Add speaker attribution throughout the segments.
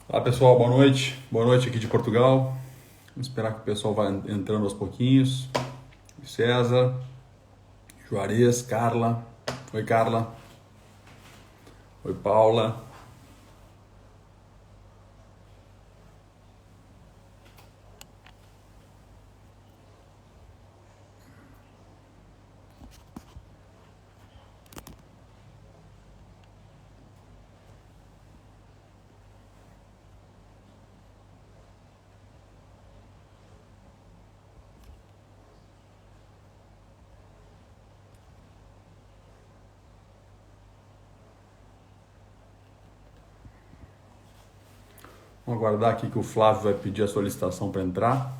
Speaker 1: Olá pessoal, boa noite. Boa noite aqui de Portugal. Vamos esperar que o pessoal vá entrando aos pouquinhos. César, Juarez, Carla. Oi, Carla. Oi, Paula. Vamos aguardar aqui que o Flávio vai pedir a solicitação para entrar.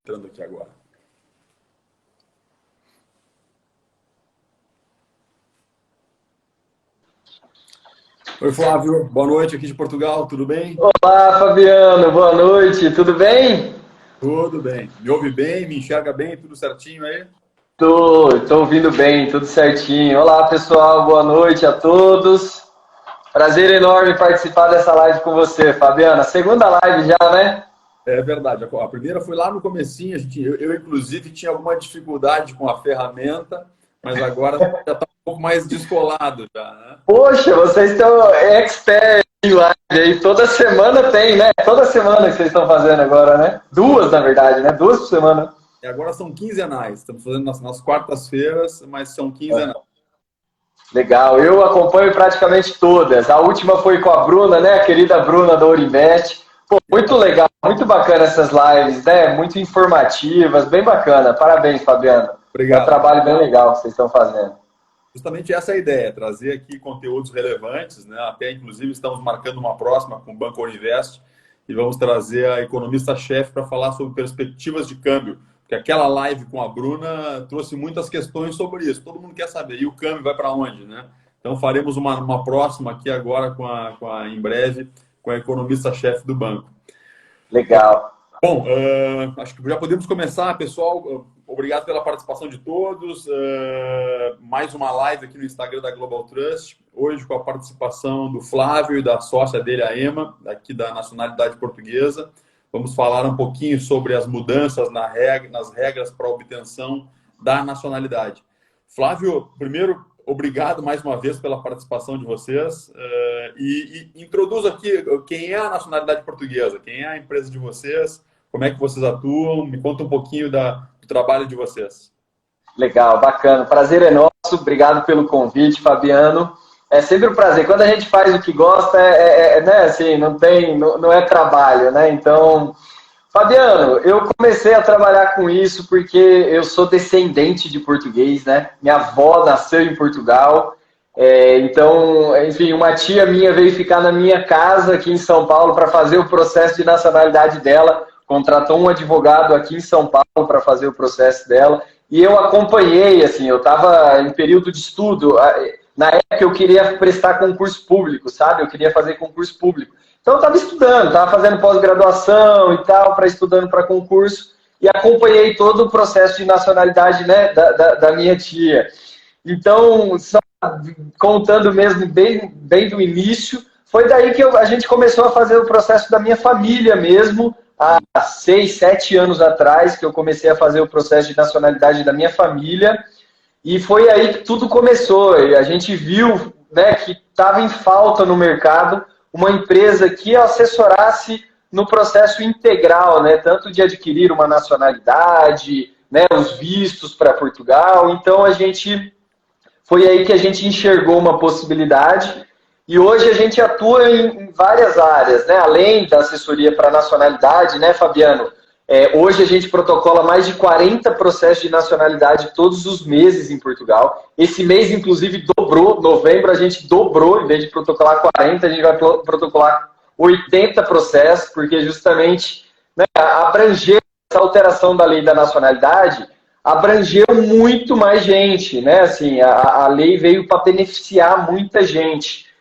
Speaker 1: Entrando aqui agora. Oi, Flávio. Boa noite aqui de Portugal. Tudo bem?
Speaker 2: Olá, Fabiano, boa noite, tudo bem?
Speaker 1: Tudo bem. Me ouve bem? Me enxerga bem? Tudo certinho aí?
Speaker 2: Tô ouvindo bem, tudo certinho. Olá, pessoal, boa noite a todos. Prazer enorme participar dessa live com você, Fabiana. Segunda live já, né?
Speaker 1: É verdade. A primeira foi lá no comecinho. Eu, inclusive, tinha alguma dificuldade com a ferramenta, mas agora já está um pouco mais descolado já, né?
Speaker 2: Poxa, vocês estão expert em live aí. Toda semana tem, né? Toda semana que vocês estão fazendo agora, né? Duas, na verdade, né? Duas por semana.
Speaker 1: E agora são quinzenais. Estamos fazendo nas quartas-feiras, mas são quinzenais.
Speaker 2: Legal, eu acompanho praticamente todas. A última foi com a Bruna, né? A querida Bruna da Orimbet. Pô, muito legal, muito bacana essas lives, né? Muito informativas, bem bacana. Parabéns, Fabiano. É um
Speaker 1: Obrigado.
Speaker 2: trabalho bem legal que vocês estão fazendo.
Speaker 1: Justamente essa é a ideia, trazer aqui conteúdos relevantes, né? Até, inclusive, estamos marcando uma próxima com o Banco Uninvest e vamos trazer a economista-chefe para falar sobre perspectivas de câmbio. Porque aquela live com a Bruna trouxe muitas questões sobre isso. Todo mundo quer saber. E o câmbio vai para onde, né? Então, faremos uma próxima aqui agora, em breve, com a economista-chefe do banco.
Speaker 2: Legal.
Speaker 1: Bom, acho que já podemos começar, pessoal. Obrigado pela participação de todos. Mais uma live aqui no Instagram da Global Trust. Hoje com a participação do Flávio e da sócia dele, a Emma, aqui da nacionalidade portuguesa. Vamos falar um pouquinho sobre as mudanças nas regras para a obtenção da nacionalidade. Flávio, primeiro, obrigado mais uma vez pela participação de vocês. E introduzo aqui quem é a nacionalidade portuguesa, quem é a empresa de vocês, como é que vocês atuam, me conta um pouquinho do trabalho de vocês.
Speaker 2: Legal, bacana. Prazer é nosso. Obrigado pelo convite, Fabiano. É sempre um prazer. Quando a gente faz o que gosta, né, assim, não é trabalho, né? Então, Fabiano, eu comecei a trabalhar com isso porque eu sou descendente de português, né? Minha avó nasceu em Portugal. Então, enfim, uma tia minha veio ficar na minha casa aqui em São Paulo para fazer o processo de nacionalidade dela. Contratou um advogado aqui em São Paulo para fazer o processo dela. E eu acompanhei, assim, eu estava em período de estudo. Na época eu queria prestar concurso público, sabe? Eu queria fazer concurso público. Então eu estava estudando, estava fazendo pós-graduação e tal, para estudando para concurso, e acompanhei todo o processo de nacionalidade, né, da minha tia. Então, só contando mesmo bem do início, foi daí que a gente começou a fazer o processo da minha família mesmo, há 6, 7 anos atrás, que eu comecei a fazer o processo de nacionalidade da minha família, e foi aí que tudo começou. E a gente viu, né, que estava em falta no mercado uma empresa que assessorasse no processo integral, né, tanto de adquirir uma nacionalidade, né, os vistos para Portugal. Então foi aí que a gente enxergou uma possibilidade e hoje a gente atua em várias áreas, né? Além da assessoria para nacionalidade, né, Fabiano? Hoje a gente protocola mais de 40 processos de nacionalidade todos os meses em Portugal. Esse mês, inclusive, dobrou. Novembro a gente dobrou, em vez de protocolar 40, a gente vai protocolar 80 processos, porque justamente, né, abranger essa alteração da lei da nacionalidade abrangeu muito mais gente, né? Assim, a lei veio para beneficiar muita gente.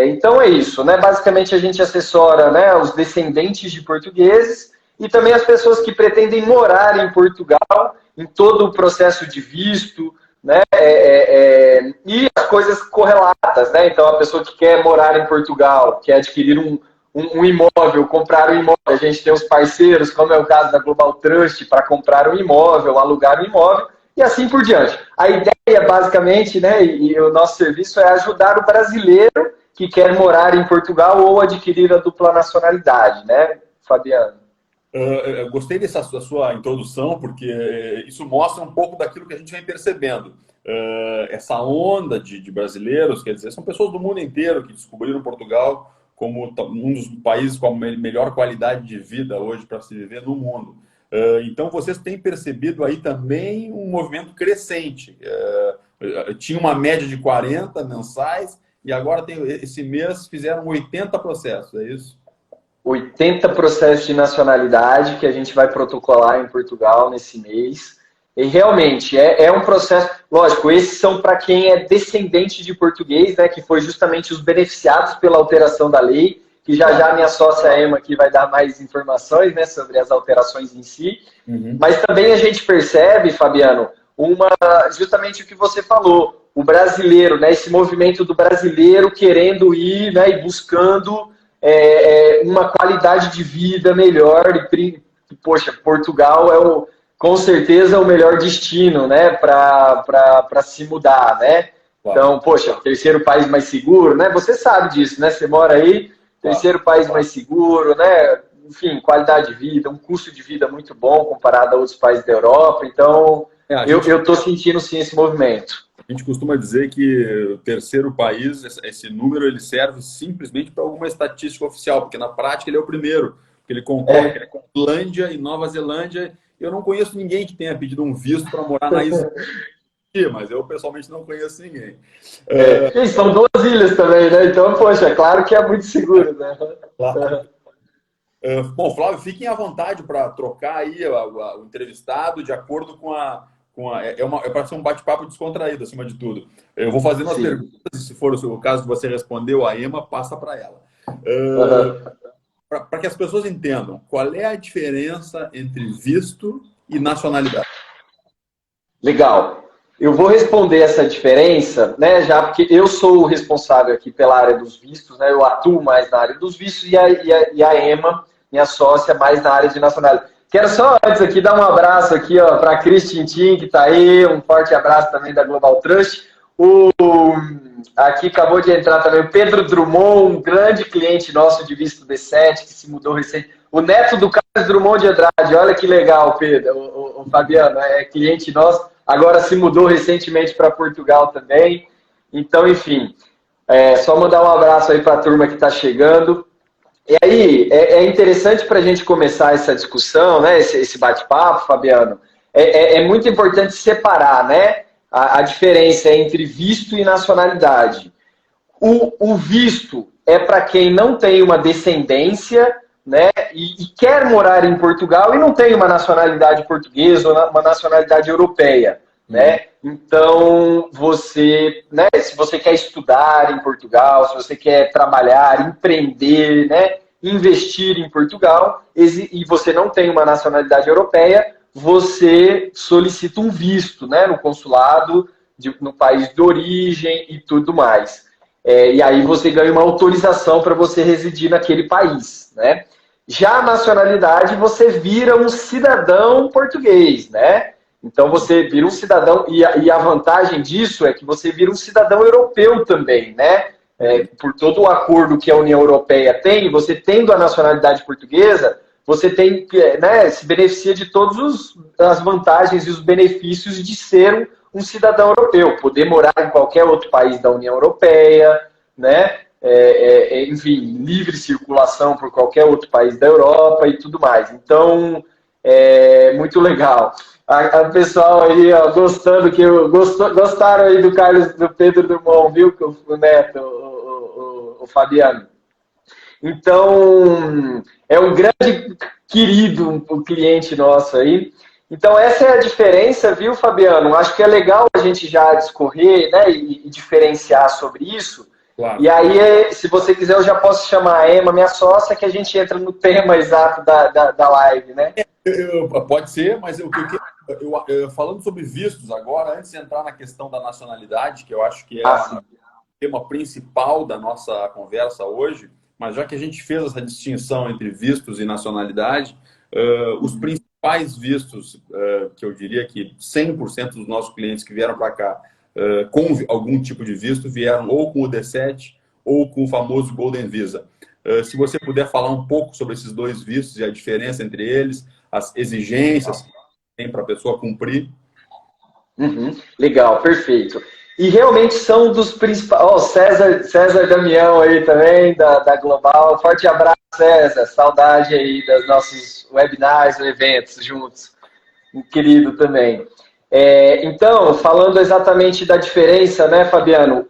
Speaker 2: Então é isso, né? Basicamente a gente assessora, né, os descendentes de portugueses e também as pessoas que pretendem morar em Portugal, em todo o processo de visto, né? E as coisas correlatas, né? Então, a pessoa que quer morar em Portugal, quer adquirir um imóvel, comprar um imóvel, a gente tem os parceiros, como é o caso da Global Trust, para comprar um imóvel, alugar um imóvel, e assim por diante. A ideia, basicamente, né, e o nosso serviço é ajudar o brasileiro que quer morar em Portugal ou adquirir a dupla nacionalidade, né, Fabiano?
Speaker 1: Eu gostei dessa sua introdução, porque isso mostra um pouco daquilo que a gente vem percebendo. Essa onda de brasileiros, quer dizer, são pessoas do mundo inteiro que descobriram Portugal como um dos países com a melhor qualidade de vida hoje para se viver no mundo. Então, vocês têm percebido aí também um movimento crescente. Tinha uma média de 40 mensais e agora, esse mês, fizeram 80 processos, é isso?
Speaker 2: 80 processos de nacionalidade que a gente vai protocolar em Portugal nesse mês. E realmente é um processo, lógico, esses são para quem é descendente de português, né, que foi justamente os beneficiados pela alteração da lei, que já minha sócia Emma aqui vai dar mais informações, né, sobre as alterações em si. Uhum. Mas também a gente percebe, Fabiano, justamente o que você falou, o brasileiro, né, esse movimento do brasileiro querendo ir, né, e buscando uma qualidade de vida melhor. E, poxa, Portugal é com certeza o melhor destino, né, para se mudar, né? Claro. Então, poxa, terceiro país mais seguro, né? Você sabe disso, né? Você mora aí, terceiro país mais seguro, né? Enfim, qualidade de vida, um custo de vida muito bom comparado a outros países da Europa. Então, eu estou sentindo sim esse movimento.
Speaker 1: A gente costuma dizer que o terceiro país, esse número, ele serve simplesmente para alguma estatística oficial, porque na prática ele é o primeiro, porque ele concorre com a Islândia e Nova Zelândia. Eu não conheço ninguém que tenha pedido um visto para morar na Islândia, mas eu pessoalmente não conheço ninguém.
Speaker 2: São duas ilhas também, né? Então, poxa, é claro que é muito seguro, né?
Speaker 1: Claro. Bom, Flávio, fiquem à vontade para trocar aí o entrevistado de acordo com é para ser um bate-papo descontraído, acima de tudo. Eu vou fazendo as perguntas, e se for o caso de você responder, a Emma passa para ela. Para que as pessoas entendam, qual é a diferença entre visto e nacionalidade?
Speaker 2: Legal. Eu vou responder essa diferença, né, já porque eu sou o responsável aqui pela área dos vistos, né, eu atuo mais na área dos vistos e a Emma, minha sócia, mais na área de nacionalidade. Quero só antes aqui dar um abraço aqui para a Cris Tintin, que está aí, um forte abraço também da Global Trust. Aqui acabou de entrar também o Pedro Drummond, um grande cliente nosso de visto D7, que se mudou recente. O neto do Carlos Drummond de Andrade, olha que legal, Pedro, o Fabiano, é cliente nosso, agora se mudou recentemente para Portugal também. Então, enfim, só mandar um abraço aí para a turma que está chegando. E aí, é interessante para a gente começar essa discussão, né, esse bate-papo, Fabiano, é muito importante separar, né, a diferença entre visto e nacionalidade. O visto é para quem não tem uma descendência, né, e quer morar em Portugal e não tem uma nacionalidade portuguesa ou uma nacionalidade europeia, né? Então, né, se você quer estudar em Portugal, se você quer trabalhar, empreender, né, investir em Portugal, e você não tem uma nacionalidade europeia, você solicita um visto, né, no consulado, no país de origem e tudo mais. E aí você ganha uma autorização para você residir naquele país, né? Já a nacionalidade, você vira um cidadão português, né? Então você vira um cidadão, e a vantagem disso é que você vira um cidadão europeu também, né? Por todo o acordo que a União Europeia tem, você tendo a nacionalidade portuguesa, você tem, né, se beneficia de todas as vantagens e os benefícios de ser um cidadão europeu, poder morar em qualquer outro país da União Europeia, né? Enfim, livre circulação por qualquer outro país da Europa e tudo mais. Então, muito legal. A pessoal aí, ó, gostando, gostaram aí do Carlos, do Pedro Drummond, viu, o neto, o Fabiano. Então, é um grande querido, um cliente nosso aí. Então, essa é a diferença, viu, Fabiano? Acho que é legal a gente já discorrer, né, e diferenciar sobre isso. Claro. E aí, se você quiser, eu já posso chamar a Emma, minha sócia, que a gente entra no tema exato da live, né?
Speaker 1: Pode ser, mas o que eu quero Falando sobre vistos agora, antes de entrar na questão da nacionalidade, que eu acho que é o tema principal da nossa conversa hoje, mas já que a gente fez essa distinção entre vistos e nacionalidade, os principais vistos, que eu diria que 100% dos nossos clientes que vieram para cá com algum tipo de visto, vieram ou com o D7 ou com o famoso Golden Visa. Se você puder falar um pouco sobre esses dois vistos e a diferença entre eles, as exigências que tem para a pessoa cumprir.
Speaker 2: Legal, perfeito. E realmente são dos principais... Ó, César Damião aí também, da Global. Forte abraço, César. Saudade aí dos nossos webinars, eventos juntos. Um querido também. Então, falando exatamente da diferença, né, Fabiano?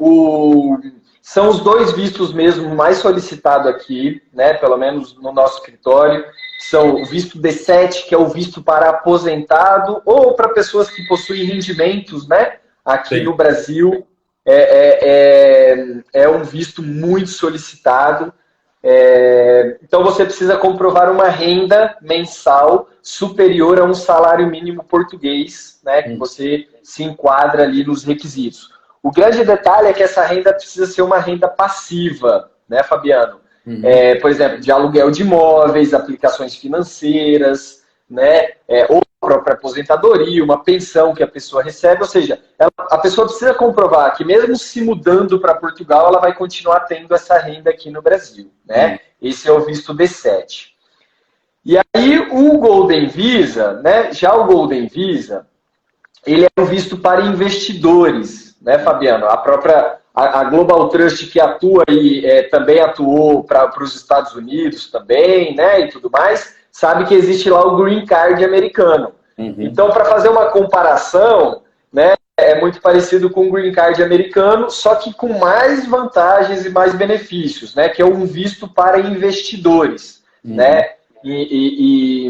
Speaker 2: São os dois vistos mesmo mais solicitados aqui, né, pelo menos no nosso escritório. São o visto D7, que é o visto para aposentado ou para pessoas que possuem rendimentos, né? Aqui no Brasil é um visto muito solicitado. Então você precisa comprovar uma renda mensal superior a um salário mínimo português, né? Que você se enquadra ali nos requisitos. O grande detalhe é que essa renda precisa ser uma renda passiva, né, Fabiano? Por exemplo, de aluguel de imóveis, aplicações financeiras, né, ou a própria aposentadoria, uma pensão que a pessoa recebe. Ou seja, a pessoa precisa comprovar que mesmo se mudando para Portugal, ela vai continuar tendo essa renda aqui no Brasil. Né? Esse é o visto D7. E aí o Golden Visa, né, já o Golden Visa, ele é um visto para investidores, né, Fabiano? A Global Trust que atua aí, também atuou para os Estados Unidos também, né, e tudo mais, sabe que existe lá o Green Card americano. Então, para fazer uma comparação, né, é muito parecido com o Green Card americano, só que com mais vantagens e mais benefícios, né, que é um visto para investidores, né? E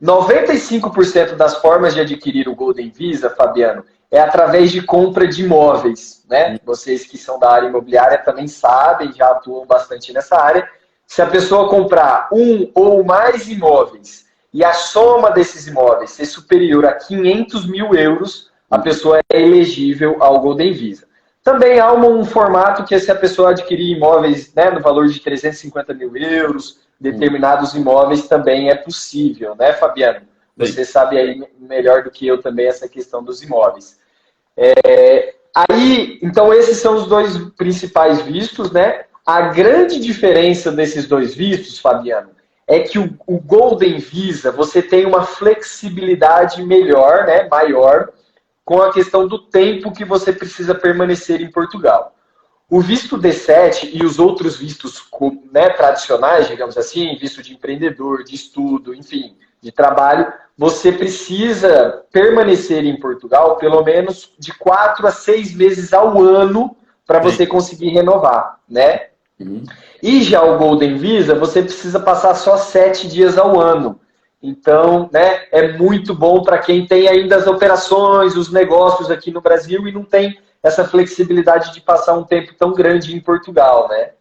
Speaker 2: 95% das formas de adquirir o Golden Visa, Fabiano, é através de compra de imóveis, né? Vocês que são da área imobiliária também sabem, já atuam bastante nessa área. Se a pessoa comprar um ou mais imóveis e a soma desses imóveis ser superior a 500 mil euros, a pessoa é elegível ao Golden Visa. Também há um formato que, se a pessoa adquirir imóveis, né, no valor de 350 mil euros, determinados imóveis, também é possível, né, Fabiano? Você sabe aí melhor do que eu também essa questão dos imóveis. Então, esses são os dois principais vistos, né? A grande diferença desses dois vistos, Fabiano, é que o Golden Visa, você tem uma flexibilidade melhor, né, maior, com a questão do tempo que você precisa permanecer em Portugal. O visto D7 e os outros vistos, né, tradicionais, digamos assim, visto de empreendedor, de estudo, enfim, de trabalho, você precisa permanecer em Portugal pelo menos de 4 a 6 meses ao ano para você conseguir renovar, né? E já o Golden Visa, você precisa passar só 7 dias ao ano. Então, né, é muito bom para quem tem ainda as operações, os negócios aqui no Brasil e não tem essa flexibilidade de passar um tempo tão grande em Portugal, né?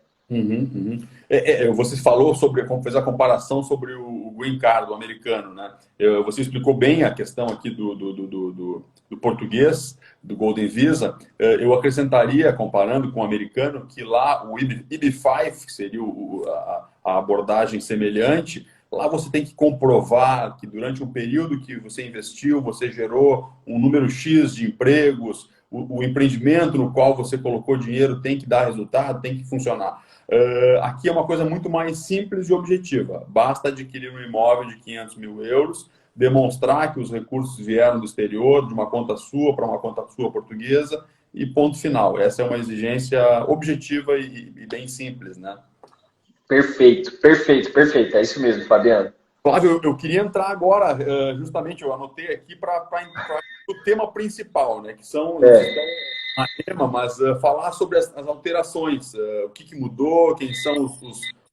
Speaker 1: Você falou sobre, fez a comparação sobre o Green Card, do americano, né? Você explicou bem a questão aqui do português, do Golden Visa. Eu acrescentaria, comparando com o americano, que lá o EB5, que seria a abordagem semelhante, lá você tem que comprovar que durante um período que você investiu, você gerou um número X de empregos, o empreendimento no qual você colocou dinheiro tem que dar resultado, tem que funcionar. Aqui é uma coisa muito mais simples e objetiva. Basta adquirir um imóvel de 500 mil euros, demonstrar que os recursos vieram do exterior, de uma conta sua para uma conta sua portuguesa, e ponto final. Essa é uma exigência objetiva e bem simples, né?
Speaker 2: Perfeito. É isso mesmo, Fabiano.
Speaker 1: Flávio, eu queria entrar agora, justamente, eu anotei aqui para o tema principal, né? Que são a tema, mas falar sobre as alterações, o que mudou, quem são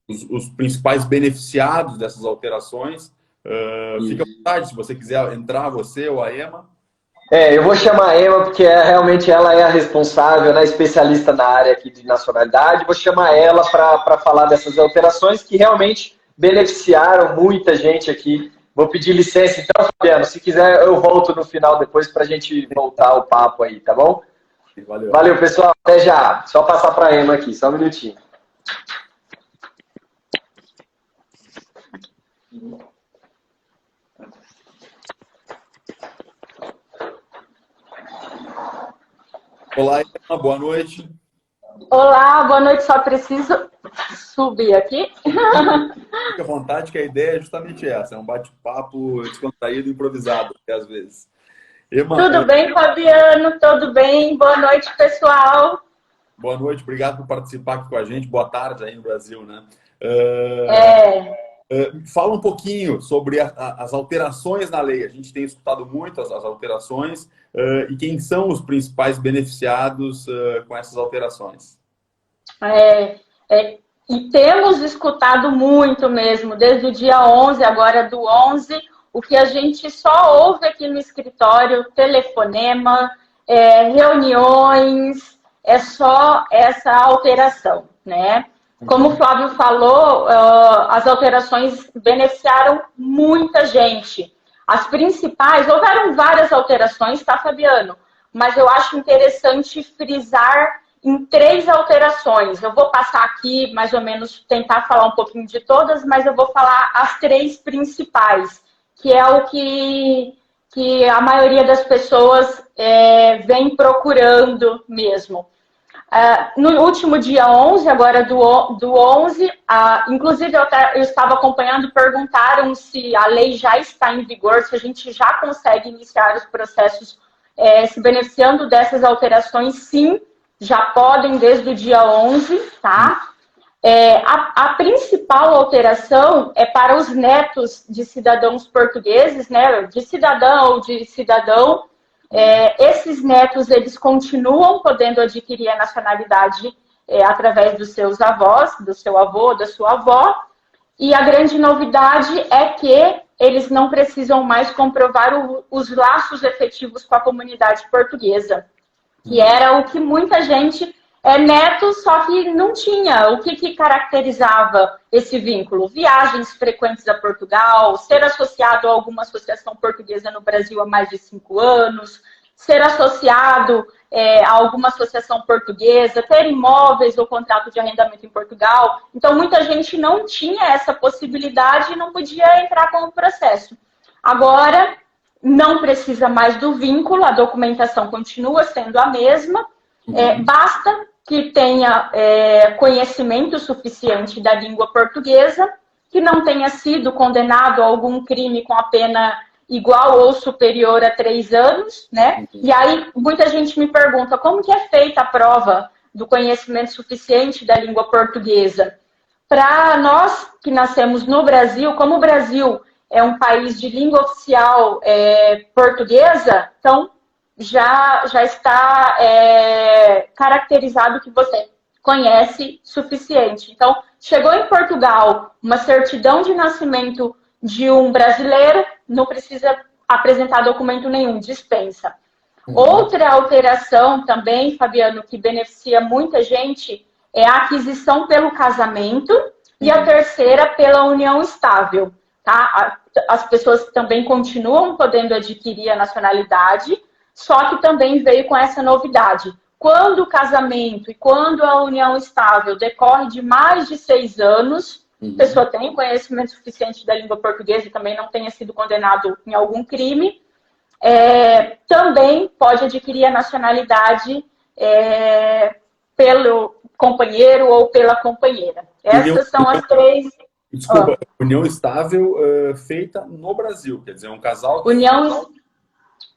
Speaker 1: os principais beneficiados dessas alterações. Fica à vontade, se você quiser entrar, você ou a Emma.
Speaker 2: Eu vou chamar a Emma porque realmente ela é a responsável, né, especialista na área aqui de nacionalidade. Vou chamar ela para falar dessas alterações que realmente beneficiaram muita gente aqui Vou pedir licença então, Fabiano. Se quiser, eu volto no final depois para a gente voltar o papo aí, tá bom?
Speaker 1: Valeu.
Speaker 2: Valeu, pessoal. Até já. Só passar para a Emma aqui, só um minutinho.
Speaker 1: Olá, Emma, boa noite.
Speaker 3: Olá, boa noite. Só preciso subir aqui.
Speaker 1: Fique à vontade, que a ideia é justamente essa. É um bate-papo descontraído, improvisado, às vezes. Emma,
Speaker 3: Tudo bem, Fabiano? Tudo bem? Boa noite, pessoal.
Speaker 1: boa noite, obrigado por participar aqui com a gente. Boa tarde aí no Brasil, né? Fala um pouquinho sobre as alterações na lei. A gente tem escutado muito as alterações e quem são os principais beneficiados com essas alterações.
Speaker 3: E temos escutado muito mesmo, desde o dia 11, agora do 11, o que a gente só ouve aqui no escritório, telefonema, reuniões, é só essa alteração, né? Como o Flávio falou, as alterações beneficiaram muita gente. As principais, houveram várias alterações, tá, Fabiano? Mas eu acho interessante frisar em 3 alterações. Eu vou passar aqui, mais ou menos, tentar falar um pouquinho de todas, mas eu vou falar as 3 principais, que é o que a maioria das pessoas vem procurando mesmo. No último dia 11, agora do 11, inclusive eu estava acompanhando, perguntaram se a lei já está em vigor, se a gente já consegue iniciar os processos se beneficiando dessas alterações. Sim, já podem desde o dia 11, tá? A principal alteração é para os netos de cidadãos portugueses, né? De cidadão ou de cidadão. Esses netos, eles continuam podendo adquirir a nacionalidade através dos seus avós, do seu avô, da sua avó. E a grande novidade é que eles não precisam mais comprovar os laços efetivos com a comunidade portuguesa, que era o que muita gente neto, só que não tinha. O que caracterizava esse vínculo? Viagens frequentes a Portugal, ser associado a alguma associação portuguesa no Brasil há mais de 5 anos, ser associado a alguma associação portuguesa, ter imóveis ou contrato de arrendamento em Portugal. Então, muita gente não tinha essa possibilidade e não podia entrar com o processo. Agora, não precisa mais do vínculo, a documentação continua sendo a mesma, basta que tenha conhecimento suficiente da língua portuguesa, que não tenha sido condenado a algum crime com a pena igual ou superior a 3 anos, né? E aí muita gente me pergunta como que é feita a prova do conhecimento suficiente da língua portuguesa. Para nós que nascemos no Brasil, como o Brasil é um país de língua oficial portuguesa, então já está caracterizado que você conhece suficiente. Então, chegou em Portugal uma certidão de nascimento de um brasileiro, não precisa apresentar documento nenhum, dispensa. Outra alteração também, Fabiano, que beneficia muita gente, é a aquisição pelo casamento e a terceira pela união estável. Tá? As pessoas também continuam podendo adquirir a nacionalidade, só que também veio com essa novidade. Quando o casamento e quando a união estável decorre de mais de 6 anos, a pessoa tem conhecimento suficiente da língua portuguesa e também não tenha sido condenado em algum crime, também pode adquirir a nacionalidade pelo companheiro ou pela companheira. Essas são as 3...
Speaker 1: Desculpa, união estável feita no Brasil, quer dizer, um casal...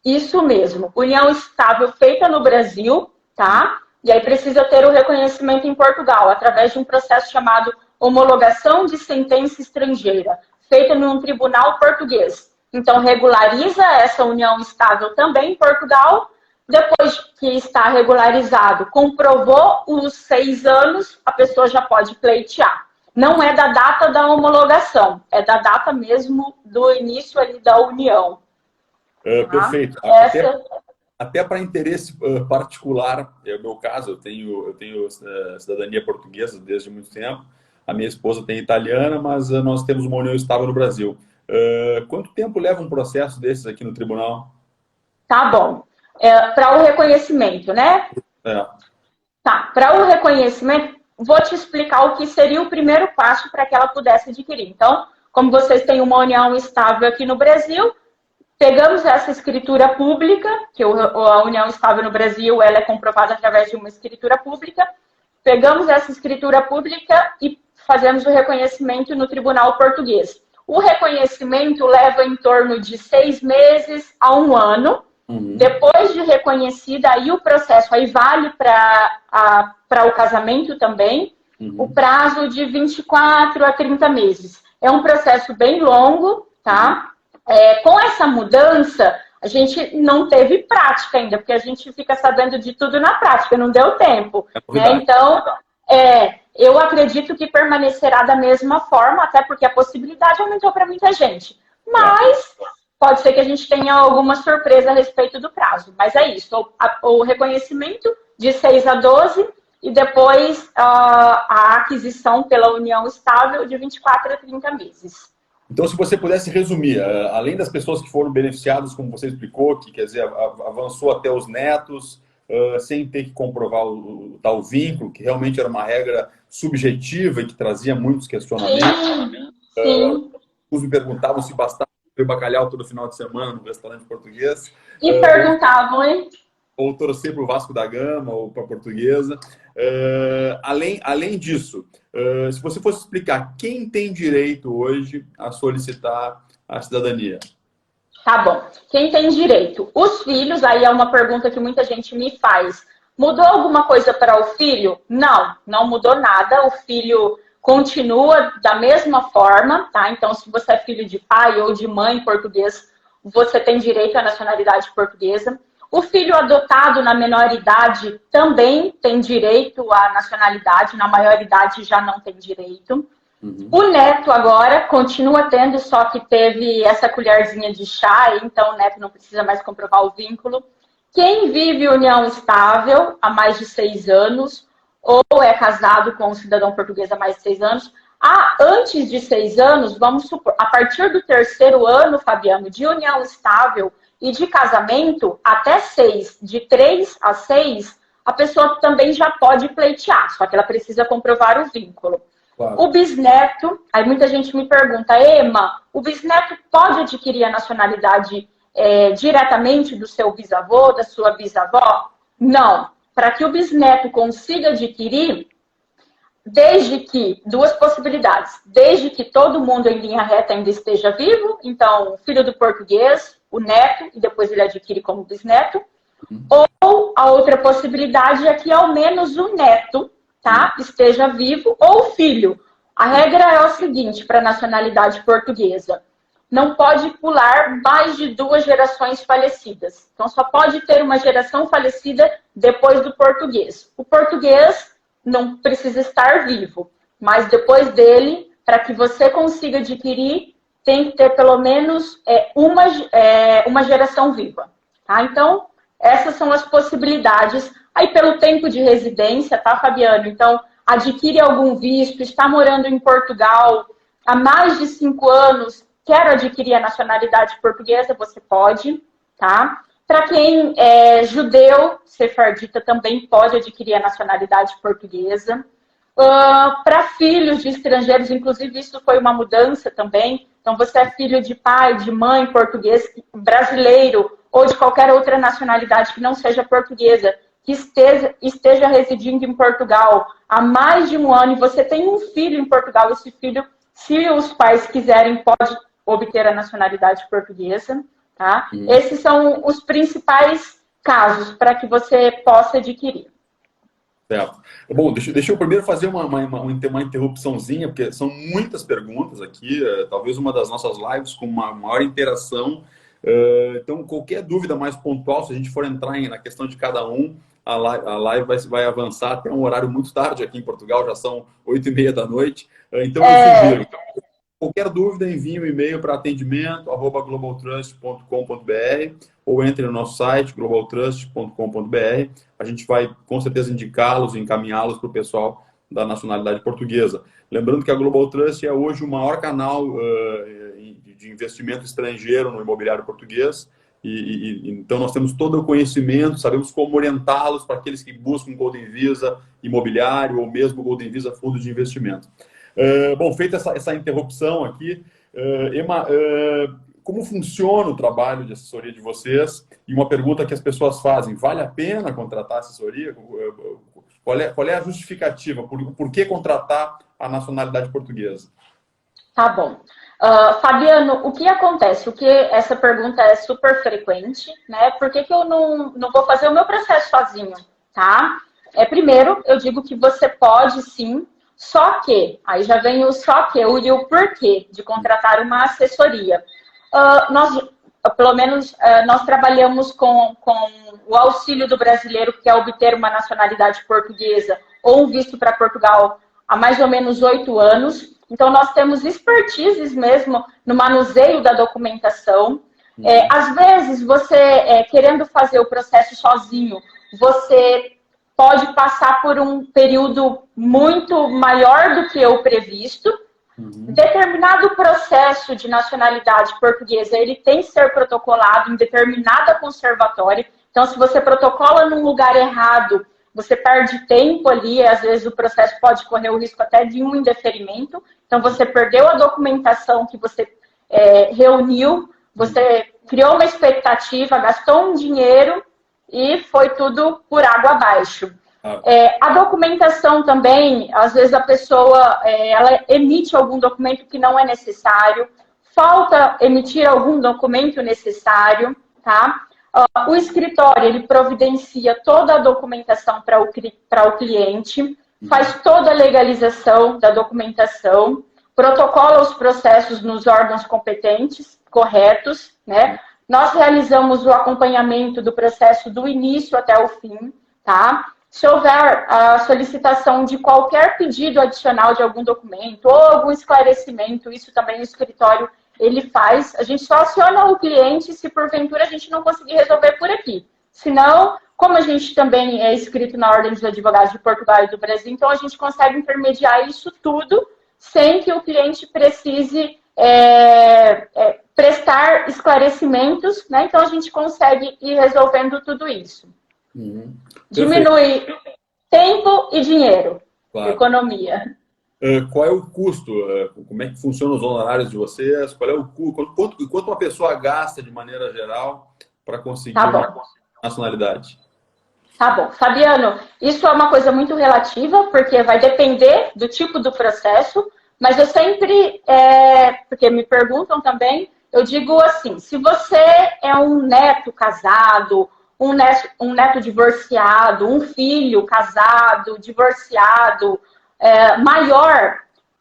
Speaker 3: Isso mesmo, união estável feita no Brasil, tá? E aí precisa ter o reconhecimento em Portugal, através de um processo chamado homologação de sentença estrangeira, feita num tribunal português. Então, regulariza essa união estável também em Portugal. Depois que está regularizado, comprovou os 6 anos, a pessoa já pode pleitear. Não é da data da homologação, é da data mesmo do início ali da união.
Speaker 1: Perfeito. Até para interesse particular, é o meu caso, eu tenho cidadania portuguesa desde muito tempo. A minha esposa tem italiana, mas nós temos uma união estável no Brasil. Quanto tempo leva um processo desses aqui no tribunal?
Speaker 3: Tá bom. Para o reconhecimento, né? Tá, para o reconhecimento, vou te explicar o que seria o primeiro passo para que ela pudesse adquirir. Então, como vocês têm uma união estável aqui no Brasil, pegamos essa escritura pública, que a união estável no Brasil ela é comprovada através de uma escritura pública, pegamos essa escritura pública e fazemos o reconhecimento no tribunal português. O reconhecimento leva em torno de 6 meses a 1 ano. Depois de reconhecida, aí o processo aí vale para o casamento também, o prazo de 24 a 30 meses. É um processo bem longo, tá? Com essa mudança, a gente não teve prática ainda, porque a gente fica sabendo de tudo na prática, não deu tempo. Né? Então, eu acredito que permanecerá da mesma forma, até porque a possibilidade aumentou para muita gente. Mas pode ser que a gente tenha alguma surpresa a respeito do prazo. Mas é isso, o reconhecimento de 6 a 12 e depois a aquisição pela união estável de 24 a 30 meses.
Speaker 1: Então, se você pudesse resumir, além das pessoas que foram beneficiadas, como você explicou, que quer dizer, avançou até os netos, sem ter que comprovar o tal vínculo, que realmente era uma regra subjetiva e que trazia muitos questionamentos.
Speaker 3: Sim.
Speaker 1: Uns me perguntavam se bastava comer bacalhau todo final de semana no restaurante português.
Speaker 3: E perguntavam, hein?
Speaker 1: Ou torcer para o Vasco da Gama ou para a Portuguesa. Além disso, se você fosse explicar quem tem direito hoje a solicitar a cidadania.
Speaker 3: Tá bom. Quem tem direito? Os filhos, aí é uma pergunta que muita gente me faz. Mudou alguma coisa para o filho? Não, não mudou nada. O filho continua da mesma forma, tá? Então, se você é filho de pai ou de mãe português, você tem direito à nacionalidade portuguesa. O filho adotado na menor idade também tem direito à nacionalidade, na maior idade já não tem direito. O neto agora continua tendo, só que teve essa colherzinha de chá, então o neto não precisa mais comprovar o vínculo. Quem vive união estável há mais de 6 anos, ou é casado com um cidadão português há mais de 6 anos, antes de 6 anos, vamos supor, a partir do 3º ano, Fabiano, de união estável e de casamento, até 6, de 3 a 6, a pessoa também já pode pleitear, só que ela precisa comprovar o vínculo. Claro. O bisneto, aí muita gente me pergunta, Ema, o bisneto pode adquirir a nacionalidade diretamente do seu bisavô, da sua bisavó? Não. Para que o bisneto consiga adquirir, duas possibilidades, desde que todo mundo em linha reta ainda esteja vivo, então, filho do português, o neto, e depois ele adquire como bisneto, ou a outra possibilidade é que ao menos o neto, tá, esteja vivo, ou o filho. A regra é o seguinte, para a nacionalidade portuguesa, não pode pular mais de 2 gerações falecidas. Então, só pode ter uma geração falecida depois do português. O português não precisa estar vivo, mas depois dele, para que você consiga adquirir, tem que ter pelo menos uma geração viva. Tá? Então, essas são as possibilidades. Aí, pelo tempo de residência, tá, Fabiano? Então, adquire algum visto, está morando em Portugal há mais de 5 anos, quer adquirir a nacionalidade portuguesa, você pode, tá? Para quem é judeu, sefardita, também pode adquirir a nacionalidade portuguesa. Para filhos de estrangeiros, inclusive isso foi uma mudança também. Então, você é filho de pai, de mãe português, brasileiro, ou de qualquer outra nacionalidade que não seja portuguesa, que esteja residindo em Portugal há mais de 1 ano, e você tem um filho em Portugal, esse filho, se os pais quiserem, pode obter a nacionalidade portuguesa, tá? Esses são os principais casos para que você possa adquirir.
Speaker 1: Certo. Bom, deixa eu primeiro fazer uma interrupçãozinha, porque são muitas perguntas aqui, talvez uma das nossas lives com uma maior interação. Então, qualquer dúvida mais pontual, se a gente for entrar na questão de cada um, a live vai avançar até um horário muito tarde aqui em Portugal, já são 8h30 da noite. Então, eu sugiro. Qualquer dúvida, envie um e-mail para atendimento@globaltrust.com.br ou entre no nosso site, globaltrust.com.br. A gente vai, com certeza, indicá-los, encaminhá-los para o pessoal da nacionalidade portuguesa. Lembrando que a Global Trust é hoje o maior canal de de investimento estrangeiro no imobiliário português. Então, nós temos todo o conhecimento, sabemos como orientá-los para aqueles que buscam Golden Visa imobiliário ou mesmo Golden Visa fundo de investimento. Bom, feita essa interrupção aqui, Emma, como funciona o trabalho de assessoria de vocês? E uma pergunta que as pessoas fazem, vale a pena contratar assessoria? Qual é a justificativa? Por que contratar a nacionalidade portuguesa?
Speaker 3: Tá bom. Fabiano, o que acontece? Essa pergunta é super frequente, né? Por que eu não vou fazer o meu processo sozinho, tá? Primeiro, eu digo que você pode sim, só que, aí já vem o só que, e o porquê de contratar uma assessoria. Pelo menos, nós trabalhamos com o auxílio do brasileiro que quer obter uma nacionalidade portuguesa ou um visto para Portugal há mais ou menos 8 anos. Então, nós temos expertises mesmo no manuseio da documentação. Às vezes, você, querendo fazer o processo sozinho, você pode passar por um período muito maior do que o previsto. Determinado processo de nacionalidade portuguesa, ele tem que ser protocolado em determinada conservatória. Então, se você protocola num lugar errado, você perde tempo ali, e às vezes o processo pode correr o risco até de um indeferimento. Então, você perdeu a documentação que você reuniu, você criou uma expectativa, gastou um dinheiro e foi tudo por água abaixo. A documentação também, às vezes a pessoa ela emite algum documento que não é necessário, falta emitir algum documento necessário, tá? O escritório, ele providencia toda a documentação para o cliente, faz toda a legalização da documentação, protocola os processos nos órgãos competentes, corretos, né? Nós realizamos o acompanhamento do processo do início até o fim, tá? Se houver a solicitação de qualquer pedido adicional de algum documento ou algum esclarecimento, isso também o escritório ele faz. A gente só aciona o cliente se porventura a gente não conseguir resolver por aqui. Senão, como a gente também é inscrito na Ordem dos Advogados de Portugal e do Brasil, então a gente consegue intermediar isso tudo sem que o cliente precise prestar esclarecimentos, né? Então a gente consegue ir resolvendo tudo isso. Diminui tempo e dinheiro, claro. Economia.
Speaker 1: Qual é o custo? Como é que funcionam os honorários de vocês? Qual é o custo? Quanto uma pessoa gasta de maneira geral para conseguir uma nacionalidade?
Speaker 3: Tá bom. Fabiano, isso é uma coisa muito relativa, porque vai depender do tipo do processo, mas eu sempre, porque me perguntam também, eu digo assim, se você é um neto casado, um neto divorciado, um filho casado, divorciado, maior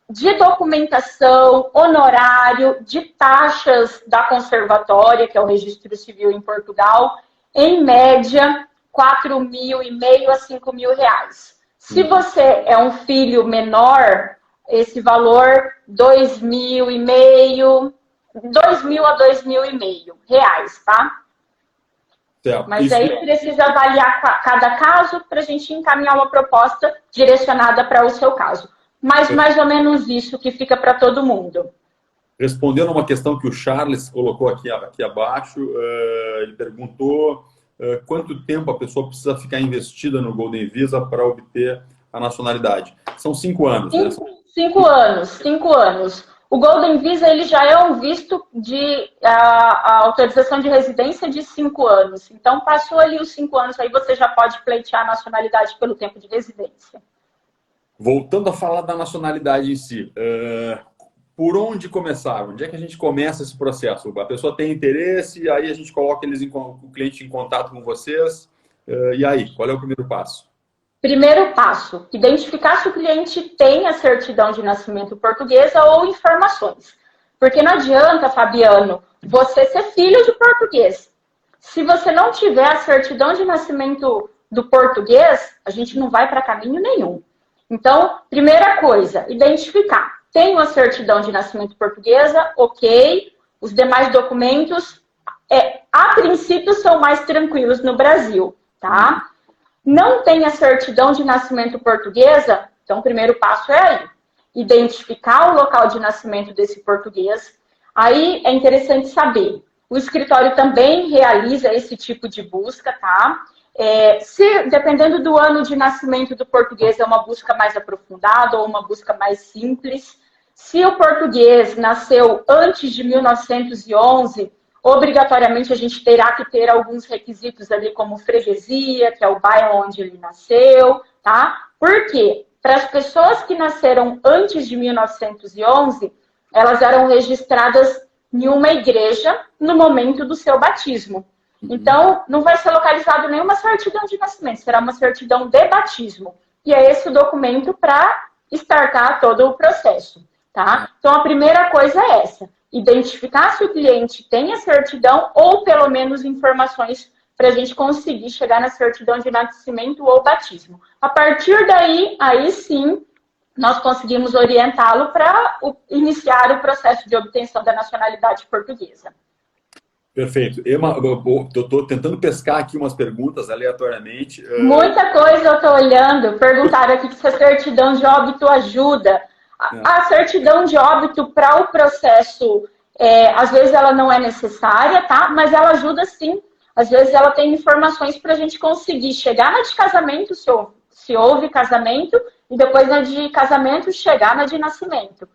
Speaker 3: de documentação, honorário, de taxas da conservatória, que é o registro civil em Portugal, em média, 4.500 a 5.000 reais. Se você é um filho menor, esse valor, 2.500, 2.000 a 2.500 reais, tá?
Speaker 1: Certo.
Speaker 3: Mas aí precisa avaliar cada caso para a gente encaminhar uma proposta direcionada para o seu caso. Mas mais ou menos isso que fica para todo mundo.
Speaker 1: Respondendo uma questão que o Charles colocou aqui abaixo, ele perguntou quanto tempo a pessoa precisa ficar investida no Golden Visa para obter a nacionalidade. São 5 anos, né?
Speaker 3: 5 anos. O Golden Visa ele já é um visto de a autorização de residência de 5 anos. Então, passou ali os 5 anos, aí você já pode pleitear a nacionalidade pelo tempo de residência.
Speaker 1: Voltando a falar da nacionalidade em si, por onde começar? Onde é que a gente começa esse processo? A pessoa tem interesse, aí a gente coloca o cliente em contato com vocês, e aí, qual é o primeiro passo?
Speaker 3: Primeiro passo, identificar se o cliente tem a certidão de nascimento portuguesa ou informações. Porque não adianta, Fabiano, você ser filho de português. Se você não tiver a certidão de nascimento do português, a gente não vai para caminho nenhum. Então, primeira coisa, identificar. Tenho a certidão de nascimento portuguesa, ok. Os demais documentos, a princípio, são mais tranquilos no Brasil, tá? Não tem a certidão de nascimento portuguesa, então o primeiro passo é aí. Identificar o local de nascimento desse português. Aí é interessante saber, o escritório também realiza esse tipo de busca, tá? Dependendo do ano de nascimento do português, é uma busca mais aprofundada ou uma busca mais simples. Se o português nasceu antes de 1911, obrigatoriamente a gente terá que ter alguns requisitos ali, como freguesia, que é o bairro onde ele nasceu, tá? Por quê? Para as pessoas que nasceram antes de 1911, elas eram registradas em uma igreja no momento do seu batismo. Então, não vai ser localizado nenhuma certidão de nascimento, será uma certidão de batismo. E é esse o documento para startar todo o processo, tá? Então, a primeira coisa é essa, identificar se o cliente tem a certidão ou, pelo menos, informações para a gente conseguir chegar na certidão de nascimento ou batismo. A partir daí, aí sim, nós conseguimos orientá-lo para iniciar o processo de obtenção da nacionalidade portuguesa.
Speaker 1: Perfeito. Emma, eu estou tentando pescar aqui umas perguntas aleatoriamente.
Speaker 3: Muita coisa eu estou olhando. Perguntaram aqui se a certidão de óbito ajuda. A certidão de óbito para o processo, às vezes ela não é necessária, tá? Mas ela ajuda sim. Às vezes ela tem informações para a gente conseguir chegar na de casamento, se houve casamento, e depois na de casamento chegar na de nascimento.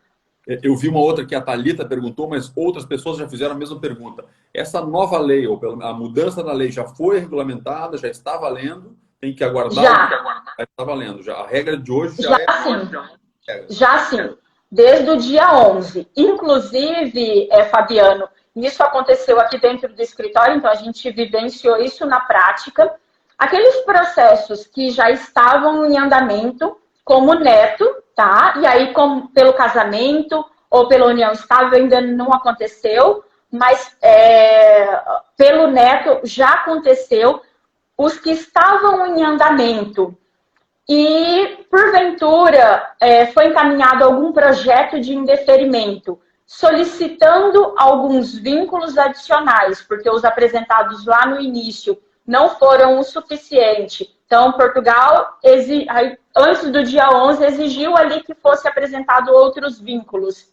Speaker 1: Eu vi uma outra que a Thalita perguntou, mas outras pessoas já fizeram a mesma pergunta. Essa nova lei, ou a mudança da lei, já foi regulamentada, já está valendo? Tem que aguardar? Já está valendo. Já. A regra de hoje já é...
Speaker 3: Sim. Já sim. Desde o dia 11. Inclusive, Fabiano, isso aconteceu aqui dentro do escritório, então a gente vivenciou isso na prática. Aqueles processos que já estavam em andamento, como neto, tá? E aí, pelo casamento ou pela união estável ainda não aconteceu, mas pelo neto já aconteceu. Os que estavam em andamento e, porventura, foi encaminhado algum projeto de indeferimento, solicitando alguns vínculos adicionais, porque os apresentados lá no início não foram o suficiente. Então, Portugal, antes do dia 11, exigiu ali que fosse apresentado outros vínculos.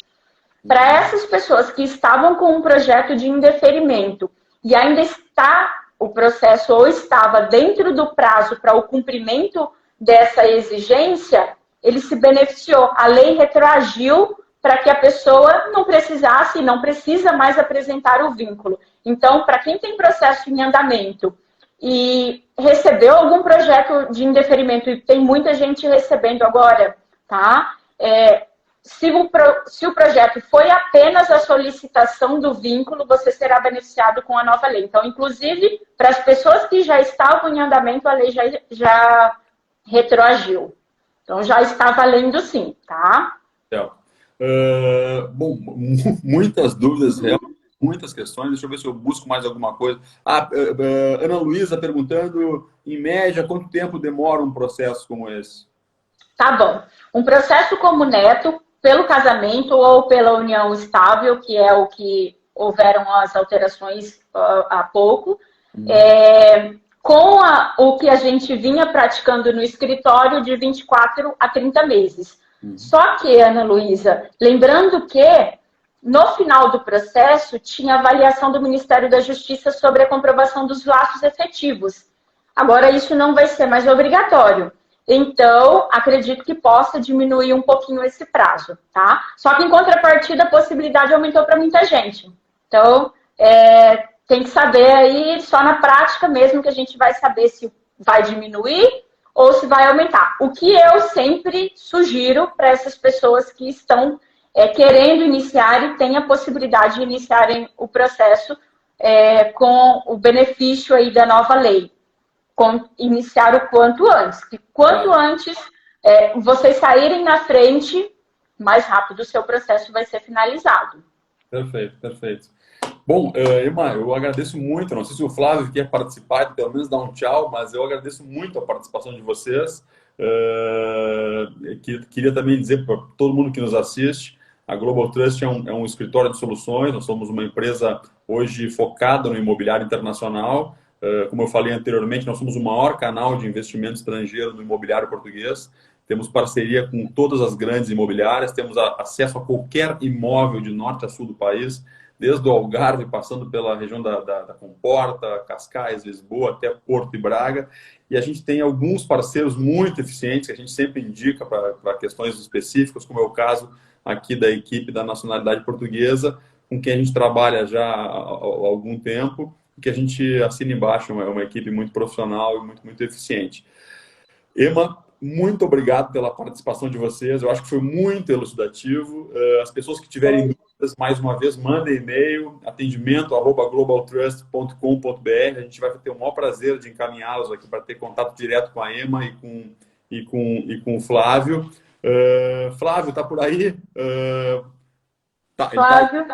Speaker 3: Para essas pessoas que estavam com um projeto de indeferimento e ainda está o processo ou estava dentro do prazo para o cumprimento dessa exigência, ele se beneficiou. A lei retroagiu para que a pessoa não precisasse e não precisa mais apresentar o vínculo. Então, para quem tem processo em andamento e recebeu algum projeto de indeferimento, e tem muita gente recebendo agora, tá? Se o projeto foi apenas a solicitação do vínculo, você será beneficiado com a nova lei. Então, inclusive, para as pessoas que já estavam em andamento, a lei já retroagiu. Então, já está valendo sim, tá?
Speaker 1: Bom, muitas dúvidas, realmente, muitas questões. Deixa eu ver se eu busco mais alguma coisa. Ana Luísa perguntando, em média, quanto tempo demora um processo como esse?
Speaker 3: Tá bom. Um processo como neto, pelo casamento ou pela união estável, que é o que houveram as alterações há pouco, com o que a gente vinha praticando no escritório de 24 a 30 meses. Só que, Ana Luísa, lembrando que no final do processo tinha avaliação do Ministério da Justiça sobre a comprovação dos laços efetivos. Agora isso não vai ser mais obrigatório. Então, acredito que possa diminuir um pouquinho esse prazo, tá? Só que, em contrapartida, a possibilidade aumentou para muita gente. Então, tem que saber aí, só na prática mesmo, que a gente vai saber se vai diminuir ou se vai aumentar. O que eu sempre sugiro para essas pessoas que estão querendo iniciar e têm a possibilidade de iniciarem o processo com o benefício aí da nova lei. Iniciar o quanto antes. Que quanto antes vocês saírem na frente, mais rápido o seu processo vai ser finalizado.
Speaker 1: Perfeito, perfeito. Bom, Emma, eu agradeço muito. Não sei se o Flávio quer participar, pelo menos dar um tchau, mas eu agradeço muito a participação de vocês. Queria também dizer para todo mundo que nos assiste, a Global Trust é um escritório de soluções. Nós somos uma empresa hoje focada no imobiliário internacional. Como eu falei anteriormente, nós somos o maior canal de investimento estrangeiro no imobiliário português. temos parceria com todas as grandes imobiliárias, temos acesso a qualquer imóvel de norte a sul do país, desde o Algarve, passando pela região da Comporta, Cascais, Lisboa, até Porto e Braga. E a gente tem alguns parceiros muito eficientes, que a gente sempre indica para questões específicas, como é o caso aqui da equipe da nacionalidade portuguesa, com quem a gente trabalha já há algum tempo, que a gente assina embaixo, é uma equipe muito profissional e muito eficiente. Ema, muito obrigado pela participação de vocês, eu acho que foi muito elucidativo. As pessoas que tiverem dúvidas, mais uma vez, mandem e-mail, atendimento@globaltrust.com.br, a gente vai ter o maior prazer de encaminhá-los aqui para ter contato direto com a Ema e com o Flávio. Flávio, está por aí?
Speaker 3: Flávio.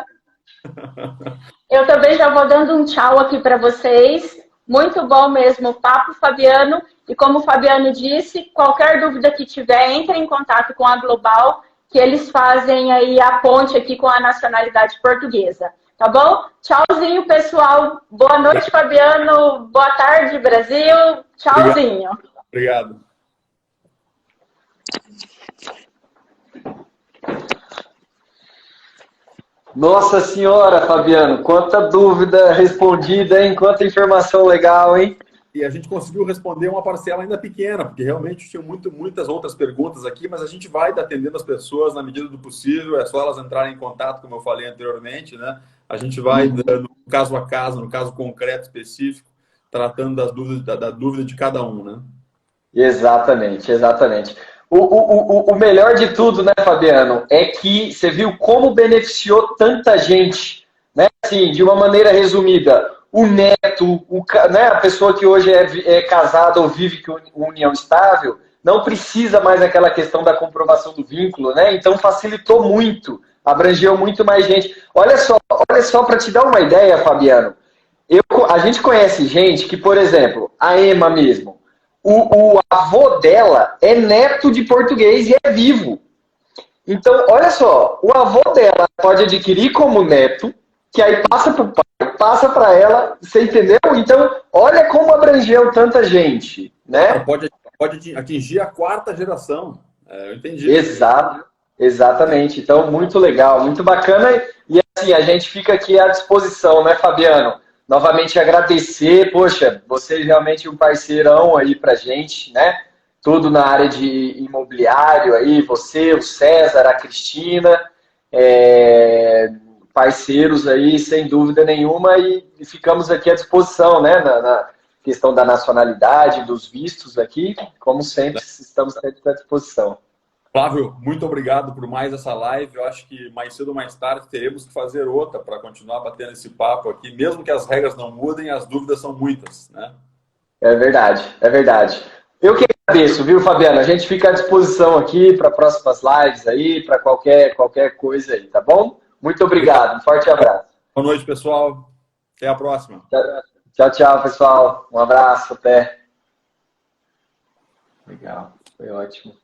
Speaker 3: Eu também já vou dando um tchau aqui para vocês. Muito bom mesmo o papo, Fabiano. E como o Fabiano disse, qualquer dúvida que tiver, entre em contato com a Global, que eles fazem aí a ponte aqui com a nacionalidade portuguesa. Tá bom? Tchauzinho, pessoal. Boa noite, Fabiano. Boa tarde, Brasil. Tchauzinho.
Speaker 1: Obrigado.
Speaker 2: Nossa senhora, Fabiano, quanta dúvida respondida, hein? Quanta informação legal, hein?
Speaker 1: E a gente conseguiu responder uma parcela ainda pequena, porque realmente tinham muitas outras perguntas aqui, mas a gente vai atendendo as pessoas na medida do possível, é só elas entrarem em contato, como eu falei anteriormente, né? A gente vai dando caso a caso, no caso concreto específico, tratando da dúvida de cada um, né?
Speaker 2: Exatamente, exatamente. O melhor de tudo, né, Fabiano, é que você viu como beneficiou tanta gente, né? Assim, de uma maneira resumida, o neto, né, a pessoa que hoje é casada ou vive com união estável, não precisa mais daquela questão da comprovação do vínculo, né? Então facilitou muito, abrangeu muito mais gente. Olha só para te dar uma ideia, Fabiano, a gente conhece gente que, por exemplo, a Ema mesmo, o avô dela é neto de português e é vivo. Então, olha só, o avô dela pode adquirir como neto, que aí passa para o pai, passa para ela, você entendeu? Então, olha como abrangeu tanta gente, né?
Speaker 1: Pode atingir a quarta geração. Eu entendi.
Speaker 2: Exato, exatamente. Então, muito legal, muito bacana. E assim, a gente fica aqui à disposição, né, Fabiano? Novamente agradecer, poxa, você realmente é um parceirão aí pra gente, né? Tudo na área de imobiliário aí, você, o César, a Cristina, parceiros aí, sem dúvida nenhuma, e ficamos aqui à disposição, né? Na questão da nacionalidade, dos vistos aqui, como sempre, estamos sempre à disposição.
Speaker 1: Flávio, muito obrigado por mais essa live. Eu acho que mais cedo ou mais tarde teremos que fazer outra para continuar batendo esse papo aqui. Mesmo que as regras não mudem, as dúvidas são muitas, né?
Speaker 2: É verdade, é verdade. Eu que agradeço, viu, Fabiano? A gente fica à disposição aqui para próximas lives aí, para qualquer coisa aí, tá bom? Muito obrigado, um forte abraço.
Speaker 1: Boa noite, pessoal. Até a próxima.
Speaker 2: Tchau, tchau, pessoal. Um abraço, até. Legal, foi ótimo.